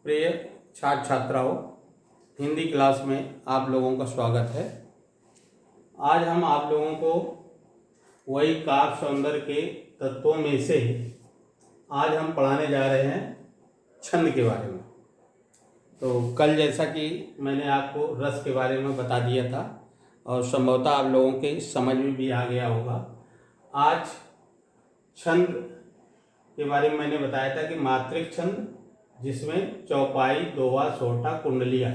प्रिय छात्र छात्राओं, हिंदी क्लास में आप लोगों का स्वागत है। आज हम आप लोगों को वही काव्य सौंदर्य के तत्वों में से आज हम पढ़ाने जा रहे हैं छंद के बारे में। तो कल जैसा कि मैंने आपको रस के बारे में बता दिया था और संभवतः आप लोगों के समझ में भी आ गया होगा। आज छंद के बारे में मैंने बताया था कि मात्रिक छंद, जिसमें चौपाई, दोहा, सोहठा, कुंडलिया,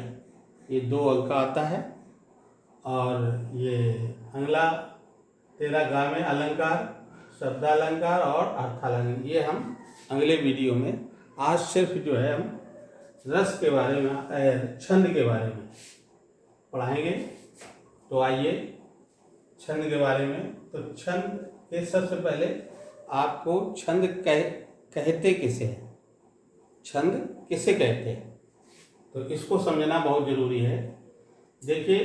ये 2 अंक आता है। और ये अगला 13 गा में अलंकार, शब्दालंकार और अर्थालंकार, ये हम अगले वीडियो में, आज सिर्फ जो है हम रस के बारे में, छंद के बारे में पढ़ाएंगे। तो आइए छंद के बारे में। तो छंद के सबसे पहले आपको छंद कहते किसे हैं, छंद किसे कहते हैं, तो इसको समझना बहुत जरूरी है। देखिए,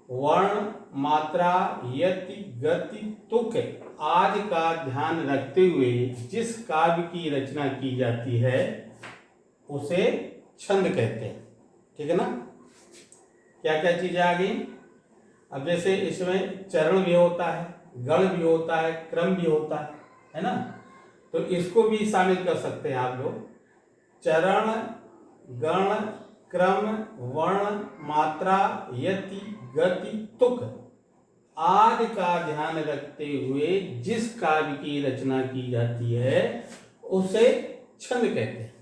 वर्ण, मात्रा, यति, गति, तुक आदि का ध्यान रखते हुए जिस काव्य की रचना की जाती है उसे छंद कहते हैं। ठीक है ना। क्या क्या चीजें आ गई। अब जैसे इसमें चरण भी होता है, गण भी होता है, क्रम भी होता है ना। तो इसको भी शामिल कर सकते हैं आप लोग। चरण, गण, क्रम, वर्ण, मात्रा, यति, गति, तुक आदि का ध्यान रखते हुए जिस काव्य की रचना की जाती है उसे छंद कहते हैं।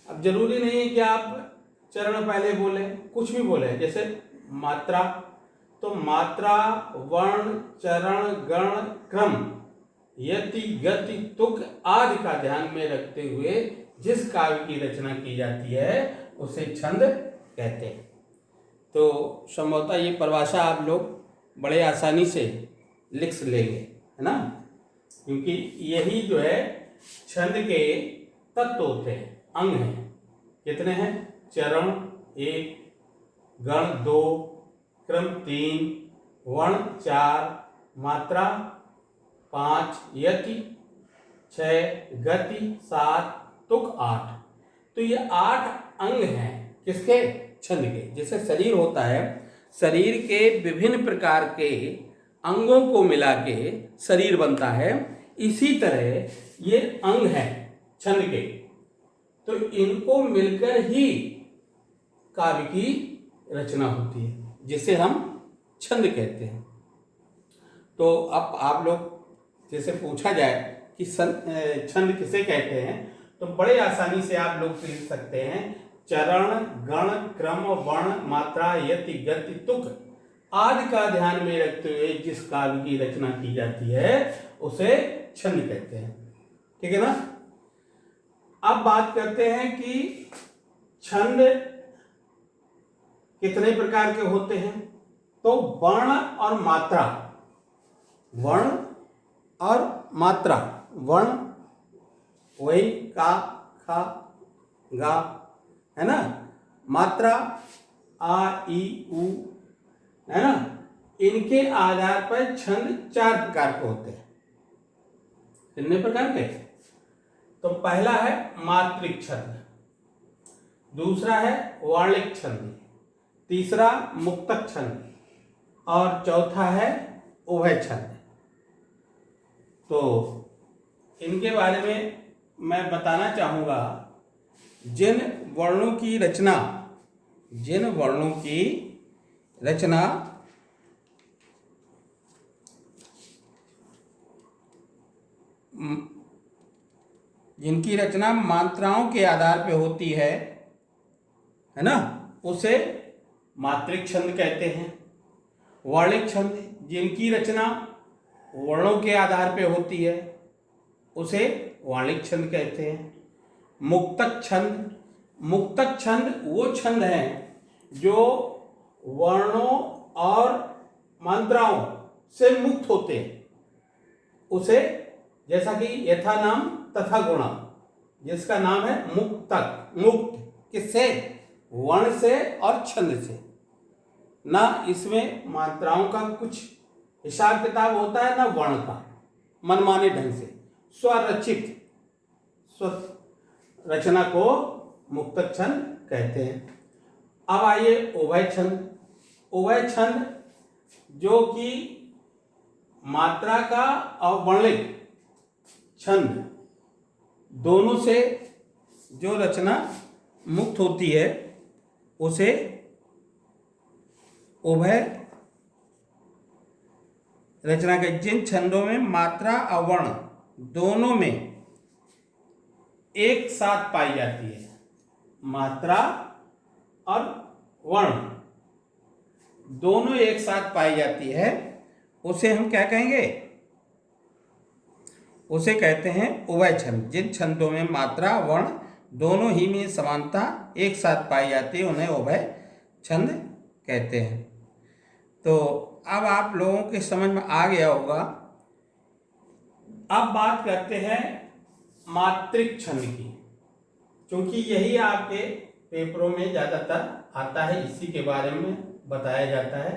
अब जरूरी नहीं है कि आप चरण पहले बोले, कुछ भी बोले। जैसे मात्रा, तो मात्रा, वर्ण, चरण, गण, क्रम, यति, गति, तुक आदि का ध्यान में रखते हुए जिस काव्य की रचना की जाती है उसे छंद कहते हैं। तो संभवतः ये परिभाषा आप लोग बड़े आसानी से लिख लेंगे, है ना, क्योंकि यही जो है छंद के तत्व होते हैं, अंग हैं। कितने हैं? चरण 1, गण 2, क्रम 3, वर्ण 4, मात्रा 5, यति 6, गति 7, तुक 8। तो ये 8 अंग हैं किसके? छंद के। जैसे शरीर होता है, शरीर के विभिन्न प्रकार के अंगों को मिला के शरीर बनता है, इसी तरह ये अंग हैं छंद के। तो इनको मिलकर ही काव्य की रचना होती है, जिसे हम छंद कहते हैं। तो अब आप लोग जैसे पूछा जाए कि छंद किसे कहते हैं, तो बड़े आसानी से आप लोग लिख सकते हैं। चरण, गण, क्रम, वर्ण, मात्रा, यति, गति, तुक आदि का ध्यान में रखते हुए जिस काव्य की रचना की जाती है उसे छंद कहते हैं। ठीक है ना। अब बात करते हैं कि छंद कितने प्रकार के होते हैं। तो वर्ण और मात्रा, वर्ण और मात्रा, वर्ण वही का, खा, गा, है ना। मात्रा आ, ई, उ, है ना। इनके आधार पर छंद 4 प्रकार के होते हैं। कितने प्रकार के? तो पहला है मात्रिक छंद, दूसरा है वार्णिक छंद, तीसरा मुक्तक छंद और चौथा है उभय छंद। तो इनके बारे में मैं बताना चाहूंगा। जिन वर्णों की रचना जिनकी रचना मात्राओं के आधार पे होती है ना, उसे मात्रिक छंद कहते हैं। वार्णिक छंद, जिनकी रचना वर्णों के आधार पे होती है उसे वार्णिक छंद कहते हैं। मुक्तक छंद वो छंद हैं जो वर्णों और मात्राओं से मुक्त होते हैं, उसे, जैसा कि यथा नाम तथा गुणा, जिसका नाम है मुक्तक। मुक्त किससे? वर्ण से और छंद से ना। इसमें मात्राओं का कुछ हिसाब किताब होता है ना वर्ण का, मनमाने ढंग से स्वरचित रचना को मुक्तक छंद कहते हैं। अब आइए उभय छंद। उभय छंद जो कि मात्रा का और वर्णिक छंद दोनों से जो रचना मुक्त होती है उसे उभय रचना के। जिन छंदों में मात्रा और वर्ण दोनों में एक साथ पाई जाती है, मात्रा और वर्ण दोनों एक साथ पाई जाती है, उसे हम क्या कहेंगे? उसे कहते हैं उभय छंद। जिन छंदों में मात्रा वर्ण दोनों ही में समानता एक साथ पाई जाती है उन्हें उभय छंद कहते हैं। तो अब आप लोगों के समझ में आ गया होगा। अब बात करते हैं मात्रिक छंद की, क्योंकि यही आपके पेपरों में ज़्यादातर आता है, इसी के बारे में बताया जाता है।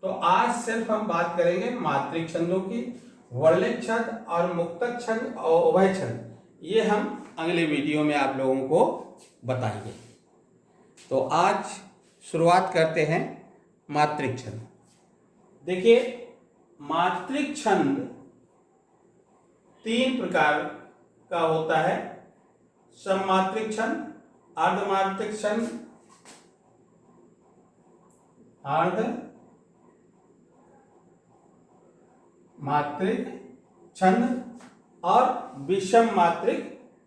तो आज सिर्फ हम बात करेंगे मात्रिक छंदों की। वर्णिक छंद और मुक्तक छंद और उभय छंद ये हम अगले वीडियो में आप लोगों को बताएंगे। तो आज शुरुआत करते हैं मात्रिक छंद। देखिए, मात्रिक छंद 3 प्रकार का होता है। सममात्रिक छंद, अर्धमात्रिक छंद, मात्रिक छंद और विषम मात्रिक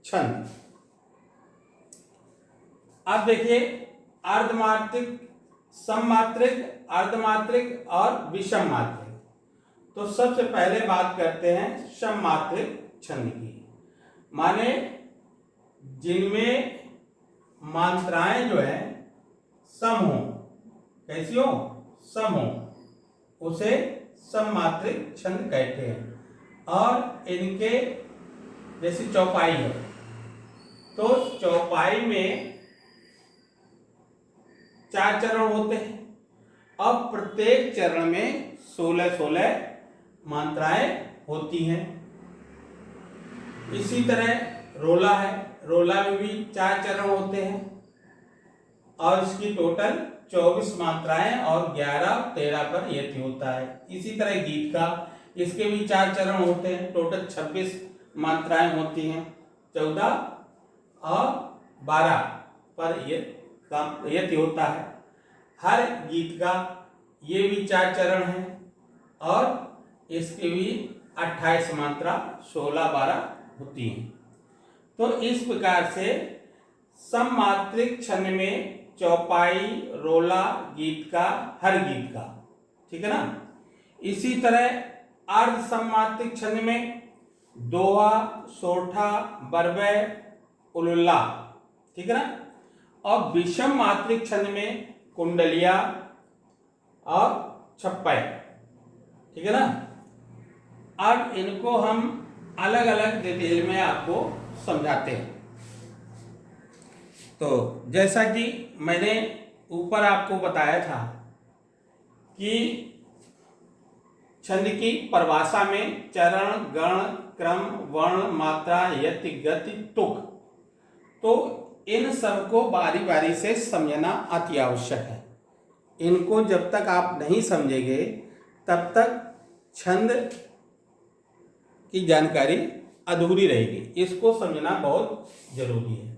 छंद। अब देखिए, अर्धमात्रिक, सममात्रिक, अर्धमात्रिक और विषम मात्रिक। तो सबसे पहले बात करते हैं सममात्रिक छंद की, माने जिनमें मात्राएं जो है सम हो। कैसी हो? सम हो, उसे सममात्रिक छंद कहते हैं। और इनके जैसे चौपाई है, तो चौपाई में 4 चरण होते हैं। अब प्रत्येक चरण में 16-16 मात्राएं होती हैं। इसी तरह रोला है, रोला में भी 4 चरण होते हैं और इसकी टोटल 24 मात्राएं और 11-13 पर यति होता है। इसी तरह गीत का, इसके भी 4 चरण होते हैं, टोटल 26 मात्राएं होती हैं, 14 और 12 पर यति होता है। हर गीत का ये भी 4 चरण हैं और इसके भी 28 मात्रा 16-12 होती हैं। तो इस प्रकार से सममात्रिक छंद में चौपाई, रोला, गीत का, हर गीत का, ठीक है ना। इसी तरह अर्ध सममात्रिक छंद में दोहा, सोठा, बरबय, उलुल्ला, ठीक है ना। और विषम मात्रिक छंद में कुंडलिया और छप्पय, ठीक है ना। अब इनको हम अलग अलग डिटेल में आपको समझाते हैं। तो जैसा कि मैंने ऊपर आपको बताया था कि छंद की परिभाषा में चरण, गण, क्रम, वर्ण, मात्रा, यति, गति, तुक, तो इन सबको बारी बारी से समझना अति आवश्यक है। इनको जब तक आप नहीं समझेंगे तब तक छंद की जानकारी अधूरी रहेगी। इसको समझना बहुत जरूरी है।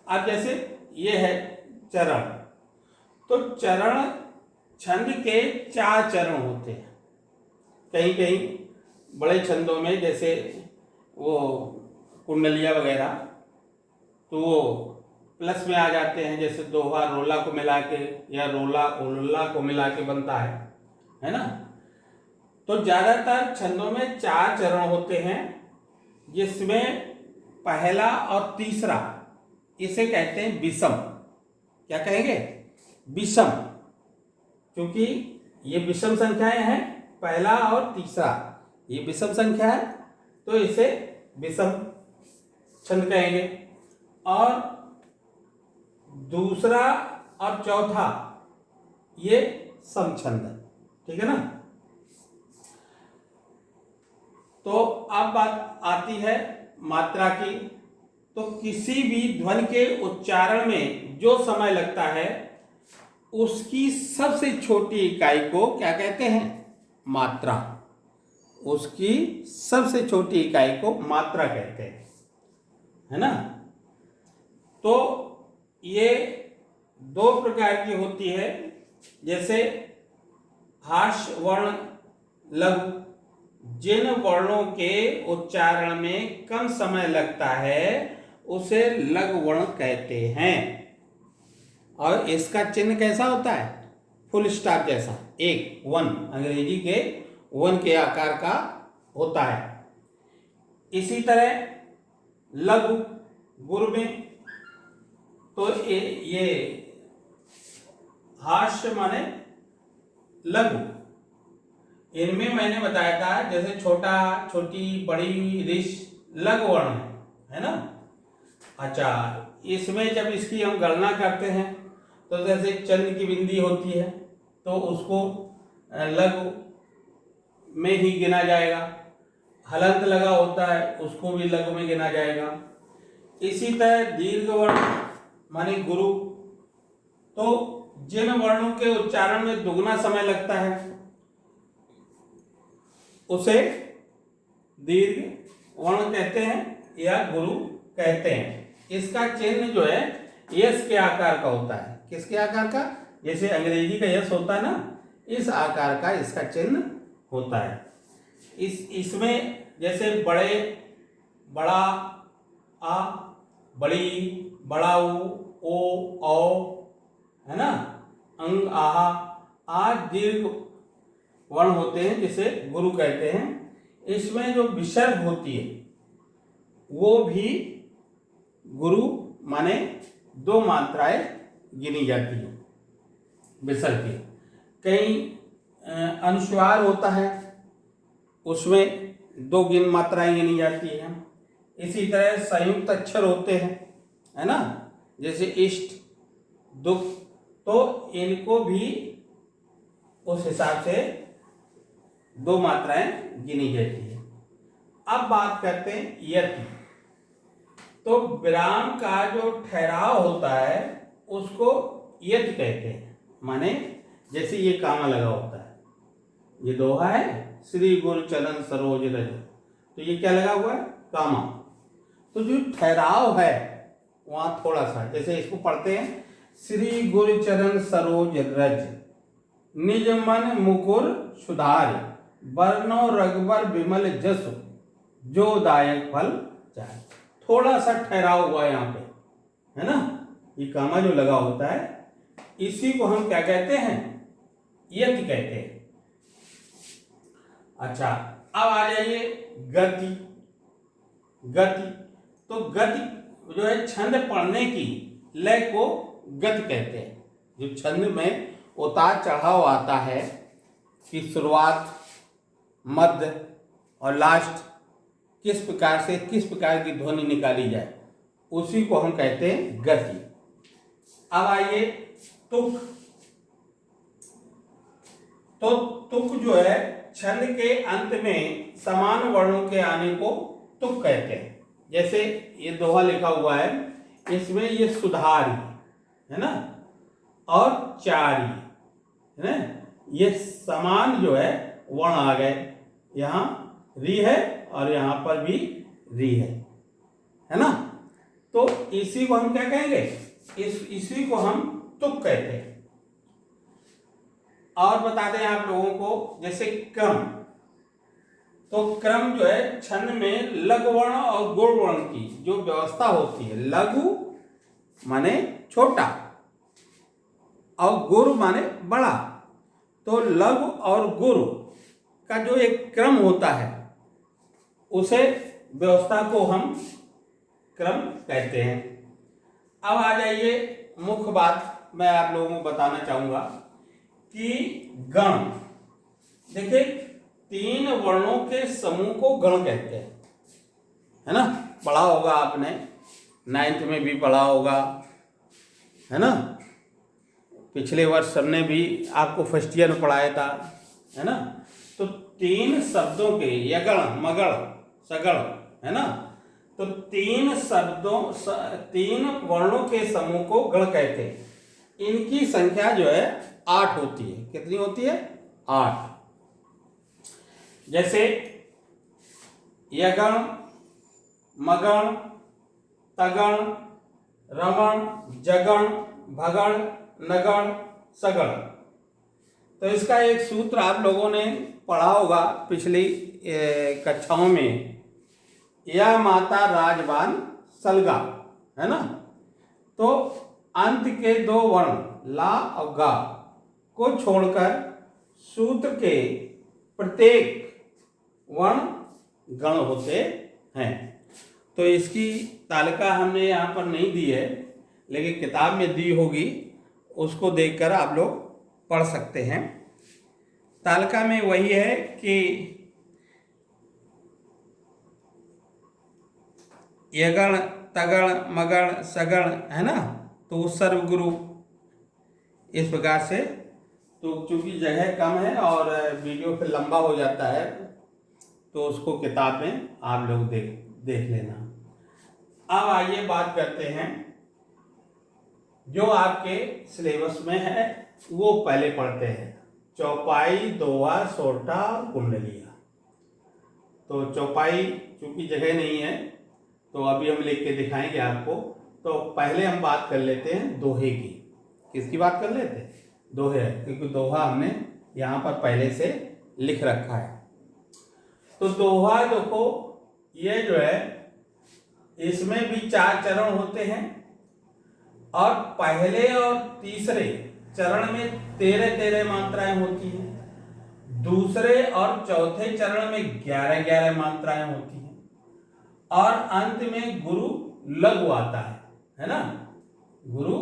अब जैसे ये है चरण, तो चरण छंद के 4 चरण होते हैं। कहीं कहीं बड़े छंदों में जैसे वो कुंडलिया वगैरह, तो वो प्लस में आ जाते हैं, जैसे दोहा रोला को मिला के या रोला उल्ला को मिला के बनता है ना। तो ज्यादातर छंदों में 4 चरण होते हैं, जिसमें पहला और तीसरा इसे कहते हैं विषम। क्या कहेंगे? विषम, क्योंकि ये विषम संख्याएं हैं, पहला और तीसरा ये विषम संख्या है, तो इसे विषम छंद कहेंगे। और दूसरा और चौथा ये समछंद, ठीक है ना। तो अब बात आती है मात्रा की। तो किसी भी ध्वनि के उच्चारण में जो समय लगता है उसकी सबसे छोटी इकाई को क्या कहते हैं? मात्रा। उसकी सबसे छोटी इकाई को मात्रा कहते हैं, है ना। तो ये दो प्रकार की होती है, जैसे हास्य वर्ण, लघु। जिन वर्णों के उच्चारण में कम समय लगता है उसे लघु वर्ण कहते हैं। और इसका चिन्ह कैसा होता है? फुल स्टॉप जैसा, एक वन, अंग्रेजी के वन के आकार का होता है। इसी तरह लघु गुरु में तो ये हास्य माने लघु, इनमें मैंने बताया था जैसे छोटा, छोटी, बड़ी, रिश लघु वर्ण है ना। अच्छा, इसमें जब इसकी हम गणना करते हैं तो जैसे चंद्र की बिंदी होती है तो उसको लघु में ही गिना जाएगा। हलंत लगा होता है उसको भी लघु में गिना जाएगा। इसी तरह दीर्घ वर्ण माने गुरु, तो जिन वर्णों के उच्चारण में दुगना समय लगता है उसे दीर्घ वर्ण कहते हैं या गुरु कहते हैं। इसका चिन्ह जो है यस के आकार का होता है। किसके आकार का? जैसे अंग्रेजी का यस होता है ना, इस आकार का इसका चिन्ह होता है। इसमें जैसे बड़े, बड़ा, आ, बड़ी, बड़ा, ओ, औ, है ना, अंग, आहा, आ दीर्घ वर्ण होते हैं जिसे गुरु कहते हैं। इसमें जो विसर्ग होती है वो भी गुरु माने दो मात्राएं गिनी जाती है विसर्ग की। कई अनुस्वार होता है उसमें दो मात्राएं गिनी जाती हैं। इसी तरह संयुक्त अक्षर होते हैं, है ना, जैसे इष्ट, दुख, तो इनको भी उस हिसाब से दो मात्राएं गिनी जाती है। अब बात करते हैं यति। तो विराम का जो ठहराव होता है उसको यति कहते हैं। माने जैसे ये कामा लगा होता है, ये दोहा है, श्री गुरु चरण सरोज रज, तो ये क्या लगा हुआ है? कामा। तो जो ठहराव है वहां थोड़ा सा, जैसे इसको पढ़ते हैं, श्री गुरु चरण सरोज रज, निज मन मुकुर सुधार, वर्णो रघुबर विमल जसु, जो दायक फल चाहे। थोड़ा सा ठहराव हुआ यहाँ पे, है ना, ये कामा जो लगा होता है इसी को हम क्या कहते हैं? यति कहते हैं। अच्छा, अब आ जाइए गति। गति, तो गति जो है छंद पढ़ने की लय को गति कहते हैं। जो छंद में उतार चढ़ाव आता है कि शुरुआत, मध्य और लास्ट किस प्रकार से किस प्रकार की ध्वनि निकाली जाए, उसी को हम कहते हैं गति। अब आइए तुक। तो तुक जो है छंद के अंत में समान वर्णों के आने को तुक कहते हैं। जैसे ये दोहा लिखा हुआ है, इसमें ये सुधारी है ना और चारी है ना, ये समान जो है वर्ण आ गए। यहाँ री है और यहाँ पर भी री है ना। तो इसी को हम क्या कहेंगे? इसी को हम तुक कहते हैं। और बता दें आप लोगों को, जैसे क्रम। तो क्रम जो है छंद में लघु वर्ण और गुरु वर्ण की जो व्यवस्था होती है, लघु माने छोटा और गुरु माने बड़ा, तो लघु और गुरु का जो एक क्रम होता है उसे व्यवस्था को हम क्रम कहते हैं। अब आ जाइए मुख्य बात मैं आप लोगों को बताना चाहूंगा कि गण। देखिए, तीन वर्णों के समूह को गण कहते हैं, है ना। पढ़ा होगा आपने, 9th में भी पढ़ा होगा, है ना। पिछले वर्ष हमने भी आपको फर्स्ट ईयर में पढ़ाया था, है ना। तो तीन शब्दों के यगण, मगण, सगण, है ना, तो तीन वर्णों के समूह को गण कहते हैं। इनकी संख्या जो है 8 होती है। कितनी होती है? 8। जैसे यगण, मगण, तगण, रमण, जगण, भगण, नगण, सगण। तो इसका एक सूत्र आप लोगों ने पढ़ा होगा पिछली कक्षाओं में, या माता राजबान सलगा, है ना। तो अंत के 2 वर्ण ला और गा को छोड़कर सूत्र के प्रत्येक वर्ण गण होते हैं। तो इसकी तालिका हमने यहाँ पर नहीं दी है, लेकिन किताब में दी होगी, उसको देखकर आप लोग पढ़ सकते हैं। तालिका में वही है कि यगण, तगण, मगण, सगण, है ना। तो सर्वगुरु इस प्रकार से। तो चूंकि जगह कम है और वीडियो फिर लंबा हो जाता है, तो उसको किताब में आप लोग देख लेना। अब आइए बात करते हैं, जो आपके सिलेबस में है वो पहले पढ़ते हैं। चौपाई, दोहा, सोरठा और कुंडलिया। तो चौपाई चूंकि जगह नहीं है तो अभी हम लिख के दिखाएंगे आपको। तो पहले हम बात कर लेते हैं दोहे की। किसकी बात कर लेते हैं? दोहे, क्योंकि दोहा हमने यहाँ पर पहले से लिख रखा है। तो दोहा देखो, ये जो है इसमें भी 4 चरण होते हैं, और पहले और तीसरे चरण में 13-13 मात्राएं होती हैं। दूसरे और चौथे चरण में 11-11 मात्राएं होती हैं, और अंत में गुरु लघु आता है ना। गुरु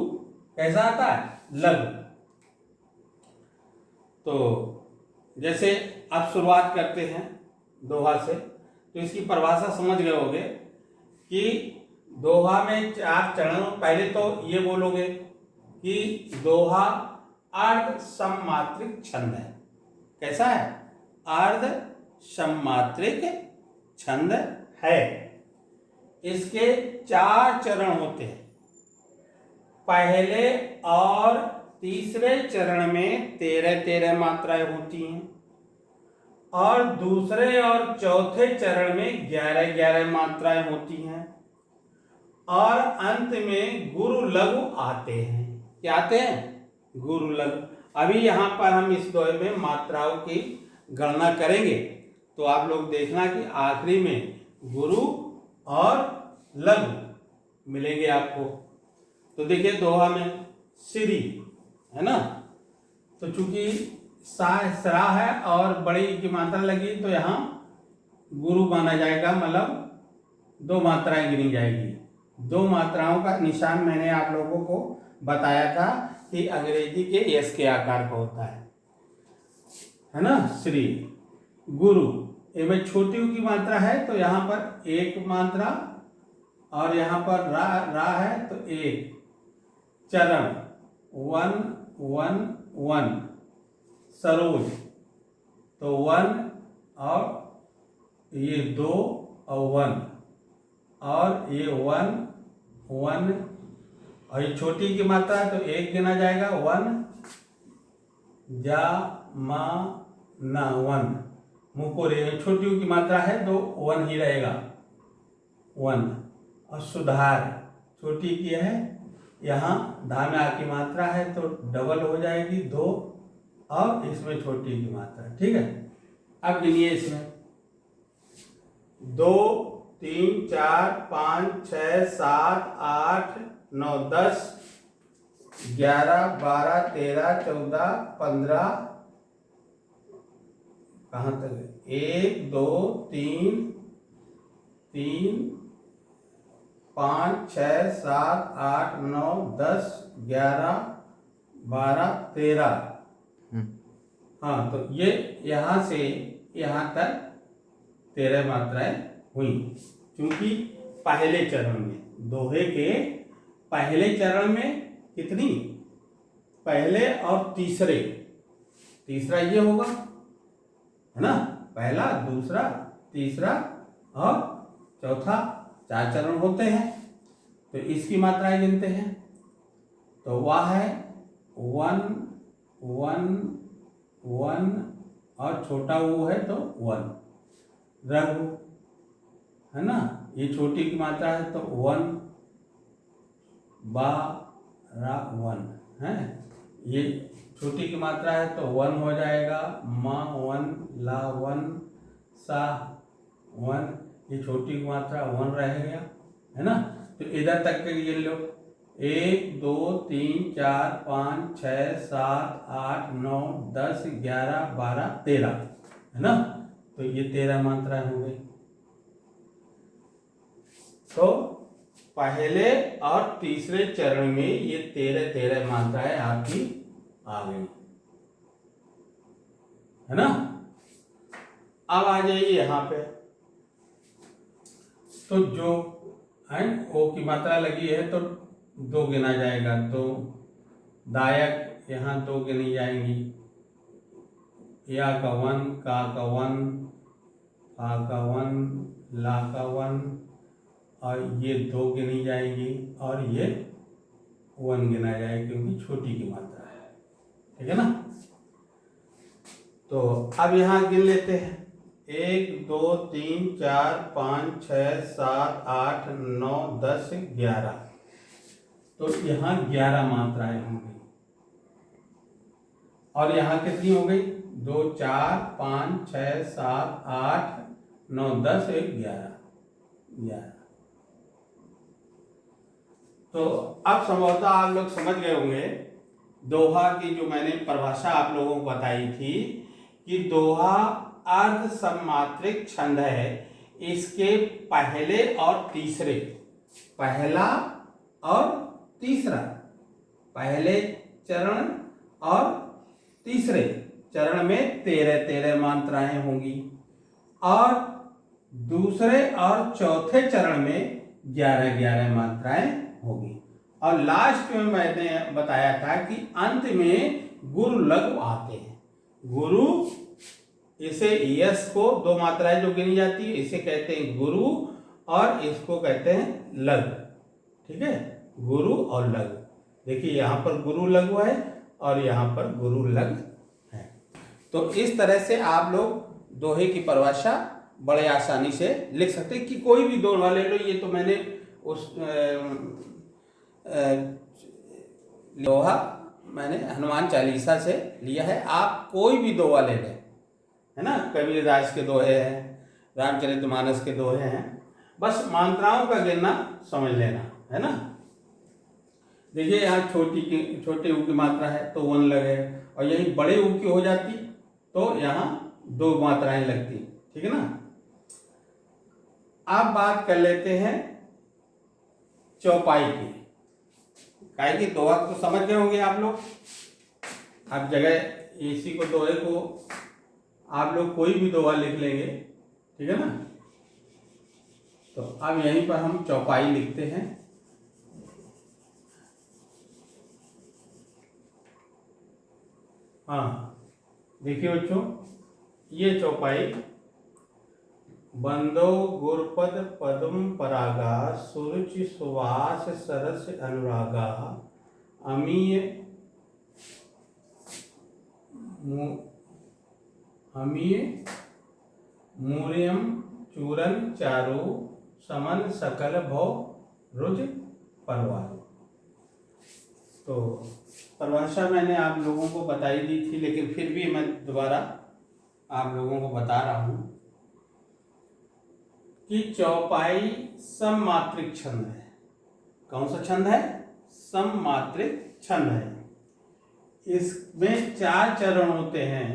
कैसा आता है? लघु। तो जैसे अब शुरुआत करते हैं दोहा से। तो इसकी परिभाषा समझ गए होंगे कि दोहा में 4 चरण। पहले तो ये बोलोगे कि दोहा अर्ध सममात्रिक छंद है। कैसा है? अर्ध सममात्रिक छंद है। इसके 4 चरण होते हैं। पहले और तीसरे चरण में 13-13 मात्राएं होती हैं, और दूसरे और चौथे चरण में 11-11 मात्राएं होती हैं, और अंत में गुरु लघु आते हैं। क्या आते हैं? गुरु लघु। अभी यहाँ पर हम इस दोहे में मात्राओं की गणना करेंगे, तो आप लोग देखना कि आखिरी में गुरु और लघु मिलेंगे आपको। तो देखिए दोहा में श्री है ना, तो चूंकि सरा है और बड़ी की मात्रा लगी, तो यहाँ गुरु माना जाएगा, मतलब 2 मात्राएं गिनी जाएगी। 2 मात्राओं का निशान मैंने आप लोगों को बताया था कि अंग्रेजी के एस के आकार का होता है ना। श्री, गुरु, इनमें छोटी की मात्रा है तो यहाँ पर 1 मात्रा, और यहाँ पर रा है तो 1। चरण 1 1 1। सरोज तो 1 और ये 2 और 1, और ये 1 1, और ये छोटी की मात्रा है तो 1 गिना जाएगा। 1 जा मा ना 1। मुकोरे छोटी की मात्रा है तो 1 ही रहेगा, 1। और सुधार छोटी की है, यहाँ धा में आ की मात्रा है तो डबल हो जाएगी 2, और इसमें छोटी की मात्रा। ठीक है, अब गिनिए इसमें 2 3 4 5 6 7 8 9 10 11 12 13 14 15। कहाँ तक? 1 2 3 3 5 6 7 8 9 10 11 12 13। हाँ, तो ये यहाँ से यहाँ तक 13 मात्राएं हुई। क्योंकि पहले चरण में, दोहे के पहले चरण में कितनी? पहले और तीसरे, तीसरा ये होगा है ना, पहला, दूसरा, तीसरा और चौथा। 4 चरण होते हैं। तो इसकी मात्राएं गिनते हैं। तो वह है 1 1 1 और छोटा वो है तो 1। रघु है ना, ये छोटी की मात्रा है तो 1 बा रा 1 है। ये छोटी की मात्रा है तो 1 हो जाएगा। माँ 1 ला 1 सा 1। ये छोटी की मात्रा 1 रह गया है ना। तो इधर तक के गिन लो। 1 2 3 4 5 6 7 8 9 10 11 12 13 है ना। तो ये 13 मात्राएं हो गई। तो पहले और तीसरे चरण में ये 13 मात्राएं आपकी आ गई है ना। अब आ जाइए यहाँ पे। तो जो है ओ की मात्रा लगी है तो 2 गिना जाएगा। तो दायक यहाँ 2 गिनी जाएंगी। या का 1, का 1, आ का 1, ला का 1 और ये 2 गिनी जाएगी और ये 1 गिना जाएगा क्योंकि छोटी की मात्रा है। ठीक है ना। तो अब यहाँ गिन लेते हैं। 1 2 3 4 5 6 7 8 9 10 11। तो यहाँ 11 मात्राएं होंगी। और यहाँ कितनी हो गई? 2 4 5 6 7 8 9 10 11। तो अब संभवतः आप लोग समझ गए होंगे दोहा की जो मैंने परिभाषा आप लोगों को बताई थी कि दोहा अर्ध सममात्रिक छंद है। इसके पहले और तीसरे, पहला और तीसरा, पहले चरण और तीसरे चरण में 13 मात्राएं होंगी और दूसरे और चौथे चरण में 11 मात्राएं होगी। और लास्ट में मैंने बताया था कि अंत में गुरु लघु आते हैं। गुरु, इसे यश को 2 मात्राएं जो गिनी जाती है इसे कहते हैं गुरु और इसको कहते हैं लघु। ठीक है, गुरु और लघु। देखिए यहाँ पर गुरु लघु है और यहाँ पर गुरु लघु है। तो इस तरह से आप लोग दोहे की परिभाषा बड़े आसानी से लिख सकते हैं कि कोई भी दोहा ले लो। ये तो मैंने उस दोहा मैंने हनुमान चालीसा से लिया है। आप कोई भी दोहा ले लें, है ना। कबीरदास के दोहे हैं, रामचरितमानस के दोहे हैं। बस मात्राओं का गिनना समझ लेना, है ना। देखिए यहाँ छोटे ऊ की मात्रा है तो 1 लगे और यही बड़े ऊ की हो जाती तो यहाँ 2 मात्राएं लगती। ठीक है ना। अब बात कर लेते हैं चौपाई की। काहे की दोहा तो समझ गए होंगे आप लोग। अब जगह इसी को दोहे को आप लोग कोई भी दोहा लिख लेंगे। ठीक है ना। तो अब यहीं पर हम चौपाई लिखते हैं। हाँ देखिए बच्चों, ये चौपाई बंदो गुरपद पद्म परागा सुरुचि सुवास सरस अनुरागा अमीय मूर्यम चूरन चारु समन सकल भव रुज परवार। तो परिभाषा मैंने आप लोगों को बताई दी थी, लेकिन फिर भी मैं दोबारा आप लोगों को बता रहा हूं कि चौपाई सममात्रिक छंद है। कौन सा छंद है? सममात्रिक छंद है। इसमें 4 चरण होते हैं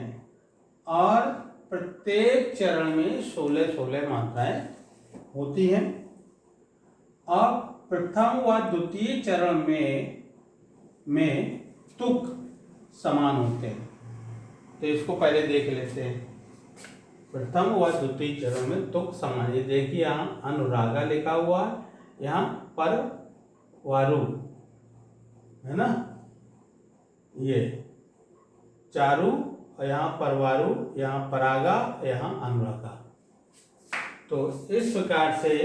और प्रत्येक चरण में 16 मात्राएं होती हैं और प्रथम व द्वितीय चरण में तुक समान होते हैं। तो इसको पहले देख लेते हैं। प्रथम व द्वितीय चरण में तुक समान। ये देखिए यहाँ अनुरागा लिखा हुआ है, यहाँ पर वारु है ना, ये चारु और यहाँ परवारु, यहाँ परागा, यहाँ अनुरागा। तो इस प्रकार से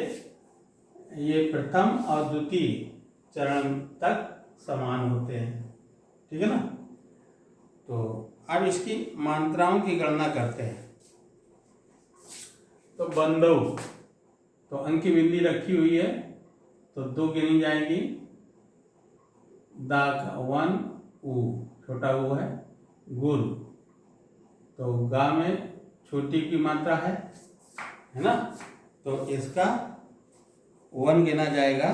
ये प्रथम और द्वितीय चरण तक समान होते हैं, ठीक है ना। तो अब इसकी मात्राओं की गणना करते हैं। तो बंदौ, तो अंक की बिंदी रखी हुई है तो 2 गिनी जाएंगी। दा का 1 ऊ, छोटा ऊ है। गुर, तो गा में छोटी की मात्रा है ना, तो इसका 1 गिना जाएगा,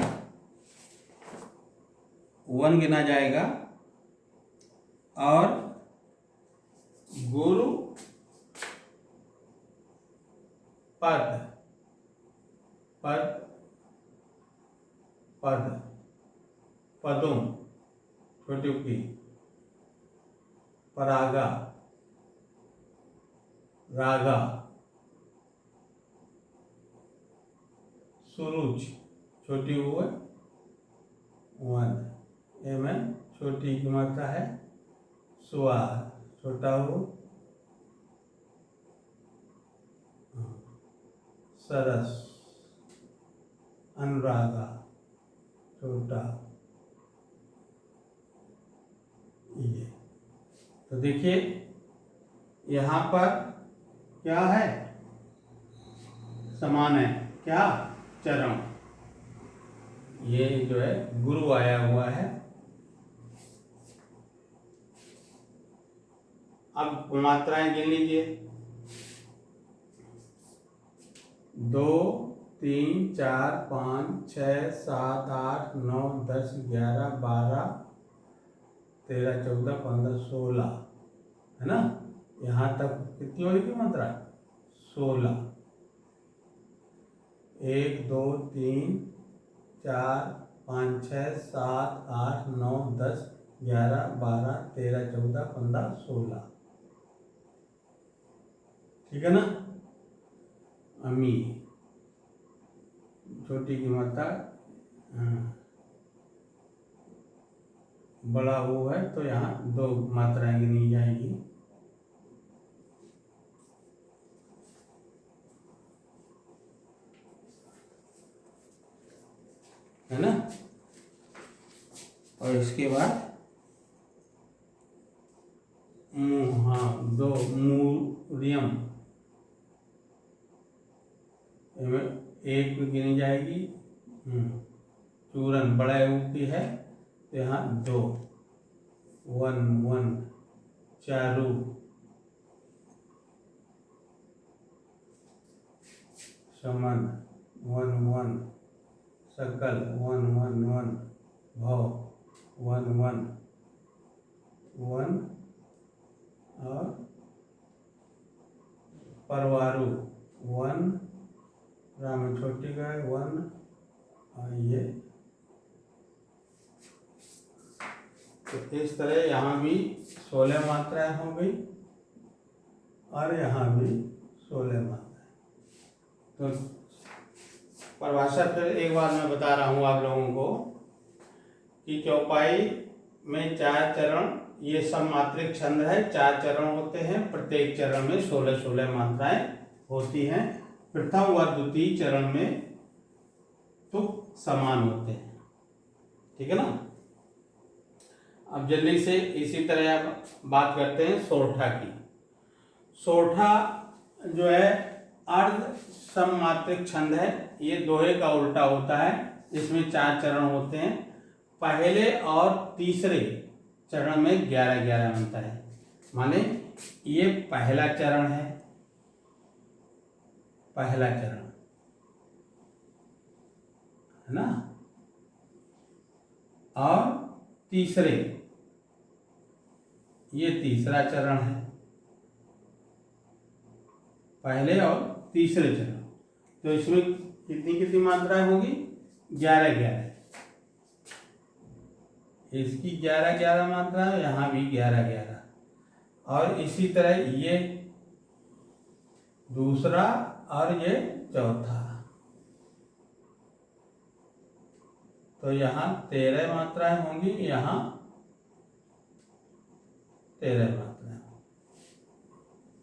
1 गिना जाएगा। और गुरु पद, पद पद पदों, छोटी की। परागा, रागा। सुरुच, छोटी ऊ है 1, ए में छोटी की मात्रा है। सुआर, छोटा ऊ। सरस, अनुरागा, छोटा ये। तो देखिए यहाँ पर क्या है, समान है क्या, चरण। ये जो है गुरु आया हुआ है। अब मात्राएं गिन लीजिए। 2 3 4 5 6 7 8 9 10 11 12 13 14 15 16 है ना। यहाँ तक कितनी होगी मात्रा, 16। 1 2 3 4 5 6 7 8 9 10 11 12 13 14 15 16, ठीक है ना। अमी, छोटी की मात्रा बड़ा वो है तो यहाँ 2 मात्राएं गिनी जाएंगी। है ना। और इसके बाद हाँ 2 मूरियम, एक गिनी जाएगी। चूरन बड़ा की है तो यहाँ 2, 1 1। चारू, शमन 1 1। सकल 1 1 1। भव 1 1 1। और परवारू 1, राम छोटी का 1। और ये तो इस तरह यहाँ भी 16 मात्राएं हो गई और यहाँ भी 16 मात्राएं। तो परिभाषा फिर एक बार मैं बता रहा हूँ आप लोगों को कि चौपाई में 4 चरण, ये सब मात्रिक छंद है। 4 चरण होते हैं, प्रत्येक चरण में 16-16 मात्राएं होती हैं। प्रथम व द्वितीय चरण में तो समान होते हैं, ठीक है ना। अब जल्दी से इसी तरह आप बात करते हैं सोरठा की। सोरठा जो है अर्ध सममात्रिक छंद है। ये दोहे का उल्टा होता है। इसमें 4 चरण होते हैं। पहले और तीसरे चरण में 11-11 बनता है। माने ये पहला चरण है, पहला चरण है ना। और तीसरे, ये तीसरा चरण है, पहले और तीसरे चरण। तो इसमें कितनी कितनी मात्राएं होगी, 11-11। इसकी 11-11 मात्रा, यहाँ भी 11-11। और इसी तरह ये दूसरा और ये चौथा। तो यहाँ 13 मात्राएं होंगी, यहाँ 13 मात्राएं।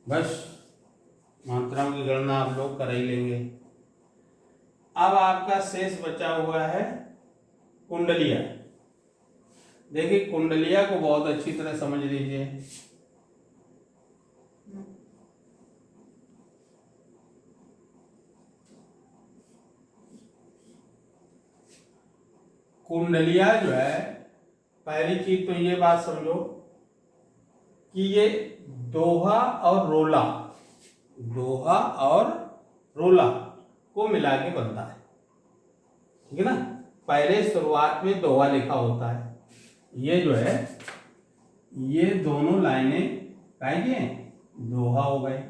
बस मात्राओं की गणना आप लोग कर ही लेंगे। अब आपका शेष बचा हुआ है कुंडलिया। देखिए कुंडलिया को बहुत अच्छी तरह समझ लीजिए। कुंडलिया जो है, पहली चीज तो ये बात समझो कि ये दोहा और रोला, दोहा और रोला को मिला के बनता है, ठीक है ना। पहले शुरुआत में दोहा लिखा होता है, ये जो है ये दोनों लाइनें काहे दोहा हो गए,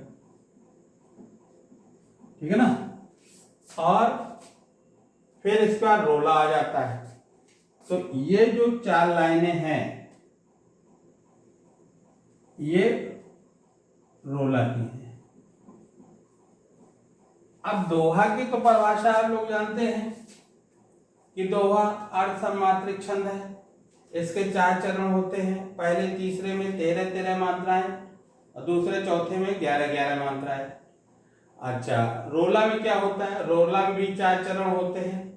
ठीक है ना। और फिर इसके बाद रोला आ जाता है। तो ये जो 4 लाइनें हैं ये रोला की है। अब दोहा की तो परिभाषा आप लोग जानते हैं कि दोहा अर्धसमात्रिक छंद है। इसके 4 चरण होते हैं। पहले तीसरे में 13-13 मात्राएं और दूसरे चौथे में 11-11 मात्राएं। अच्छा, रोला में क्या होता है? रोला में भी 4 चरण होते हैं।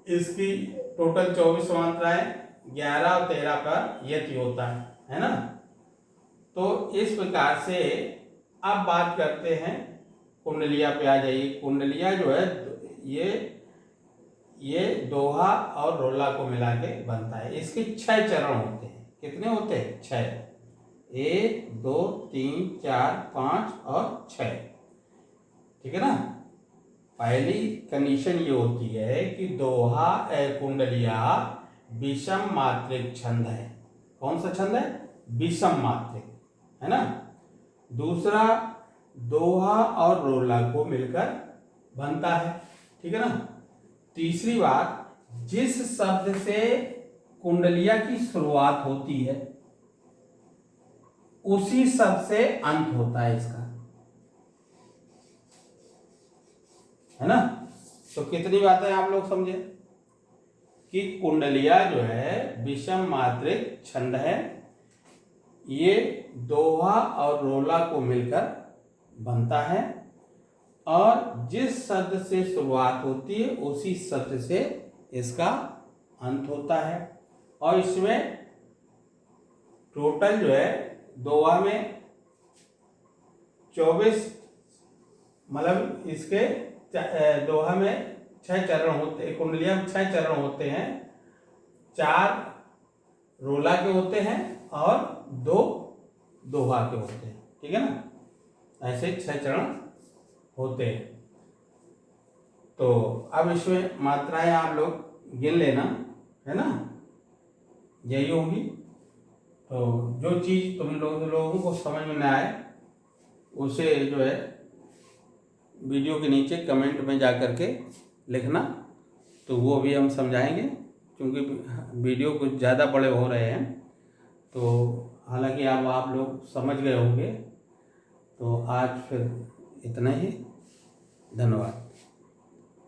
इसकी टोटल 24 मात्राएं, 11 और 13 पर यति होता है ना। तो इस प्रकार से अब बात करते हैं कुंडलिया पे। आ जाइए। कुंडलिया जो है ये दोहा और रोला को मिला के बनता है। इसके 6 चरण होते हैं। कितने होते हैं? 6। 1 2 3 4 5 और 6, ठीक है ना। पहली कंडीशन ये होती है कि दोहा कुंडलिया विषम मात्रिक छंद है। कौन सा छंद है? विषम मात्रिक, है ना। दूसरा, दोहा और रोला को मिलकर बनता है, ठीक है ना। तीसरी बात, जिस शब्द से कुंडलिया की शुरुआत होती है उसी शब्द से अंत होता है इसका, है ना। तो कितनी बातें आप लोग समझे कि कुंडलिया जो है विषम मात्रिक छंद है। ये दोहा और रोला को मिलकर बनता है और जिस शब्द से शुरुआत होती है उसी शब्द से इसका अंत होता है। और इसमें टोटल जो है दोहा में 24, मतलब इसके दोहा में 6 चरण होते हैं। कुंडलिया में 6 चरण होते हैं। 4 रोला के होते हैं और 2 दोहा के होते हैं, ठीक है ना। ऐसे 6 चरण होते हैं। तो अब इसमें मात्राएं आप लोग गिन लेना, है ना, यही होगी। तो जो चीज़ तुम लोगों को समझ में ना आए उसे जो है वीडियो के नीचे कमेंट में जा कर के लिखना, तो वो भी हम समझाएंगे। क्योंकि वीडियो कुछ ज़्यादा बड़े हो रहे हैं, तो हालांकि आप लोग समझ गए होंगे। तो आज फिर इतना ही। धन्यवाद।